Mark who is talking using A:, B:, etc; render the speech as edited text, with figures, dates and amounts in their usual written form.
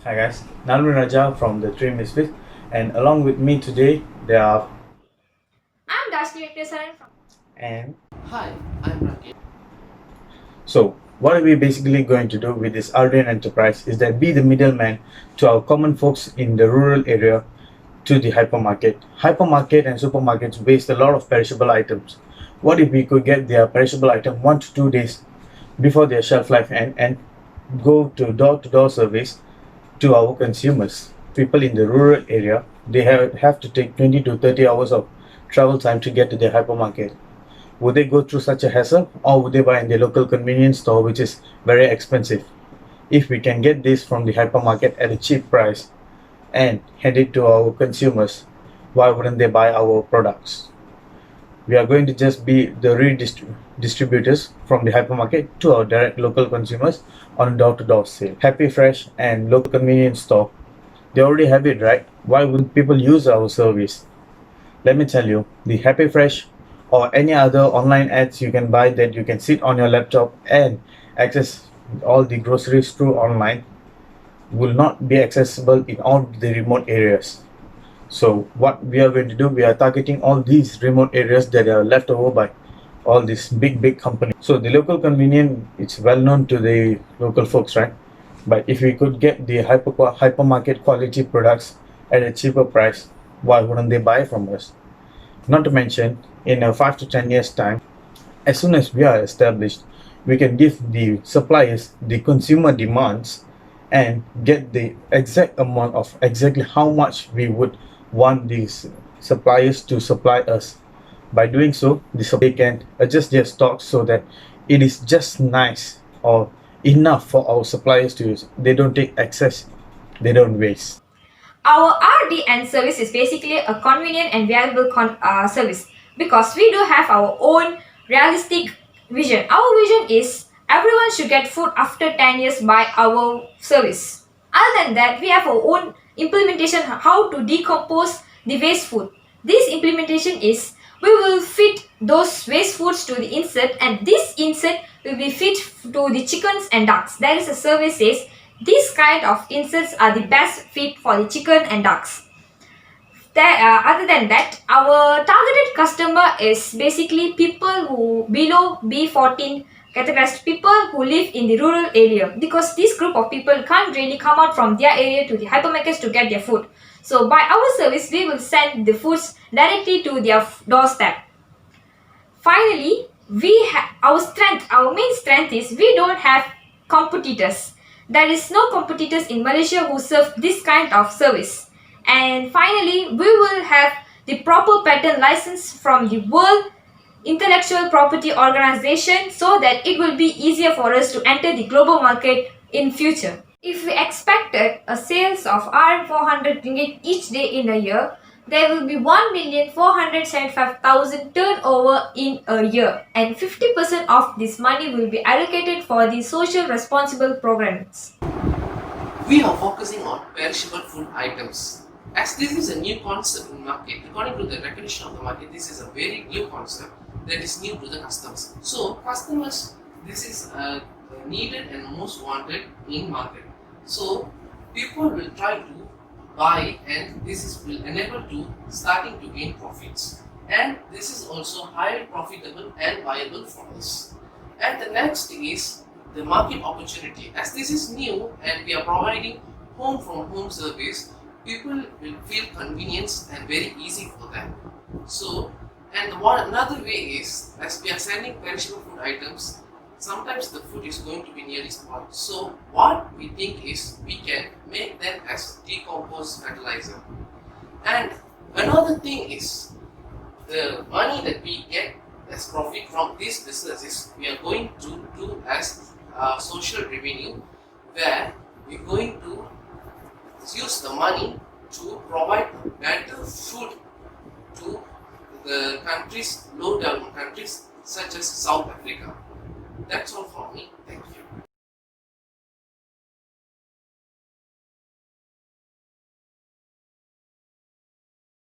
A: Hi guys, Nalun Raja from the three Misfits, and along with me today there are
B: I'm Dashni Saran from.
A: and
C: Hi, I'm Rakesh.
A: so what are we basically going to do with this Aldrin enterprise is that be the middleman to our common folks in the rural area to the hypermarket. Hypermarket and supermarkets waste a lot of perishable items. What if we could get their perishable item 1 to 2 days before their shelf life and go to door service to our consumers? People in the rural area, they have to take 20 to 30 hours of travel time to get to the hypermarket. Would they go through such a hassle, or would they buy in the local convenience store, which is very expensive? If we can get this from the hypermarket at a cheap price and hand it to our consumers, why wouldn't they buy our products? We are going to just be the redistributors from the hypermarket to our direct local consumers on door-to-door sale. Happy Fresh and local convenience store, they already have it, right? Why wouldn't people use our service? Let me tell you, the Happy Fresh or any other online ads you can buy that you can sit on your laptop and access all the groceries through online will not be accessible in all the remote areas. So what we are going to do, we are targeting all these remote areas that are left over by all these big companies. So the local convenience, it's well known to the local folks, right? But if we could get the hypermarket quality products at a cheaper price, why wouldn't they buy from us? Not to mention, in a 5 to 10 years time, as soon as we are established, we can give the suppliers the consumer demands and get the exact amount of exactly how much we would want these suppliers to supply us. By doing so, the supply can adjust their stocks so that it is just nice or enough for our suppliers to use. They don't take excess, they don't waste.
B: Our RD and service is basically a convenient and valuable service because we do have our own realistic vision. Our vision is everyone should get food after 10 years by our service. Other than that, we have our own implementation how to decompose the waste food. This implementation is we will feed those waste foods to the insect and this insect will be fed to the chickens and ducks. There is a survey says these kind of insects are the best feed for the chicken and ducks. Other than that, our targeted customer is basically people who below B14 categorized people who live in the rural area because this group of people can't really come out from their area to the hypermarkets to get their food. So by our service, we will send the foods directly to their doorstep. Finally, our main strength is we don't have competitors. There is no competitors in Malaysia who serve this kind of service. And finally, we will have the proper patent license from the World Intellectual Property Organization so that it will be easier for us to enter the global market in future. If we expected a sales of RM400 ringgit each day in a year, there will be 1,475,000 turnover in a year, and 50% of this money will be allocated for the social responsible programs.
C: We are focusing on perishable food items. As this is a new concept in market, according to the recognition of the market, this is a very new concept that is new to the customers. So customers, this is needed and most wanted in market. So people will try to buy and this is will enable to starting to gain profits. And this is also highly profitable and viable for us. And the next is the market opportunity. As this is new and we are providing home from home service, people will feel convenience and very easy for them. So, and another way is as we are sending perishable food items, sometimes the food is going to be nearly spoiled. So, what we think is we can make them as decomposed fertilizer. And another thing is the money that we get as profit from this business is we are going to do as social revenue where we're going to use the money to provide better food to the countries, low development countries such as South Africa. That's all for me. Thank you.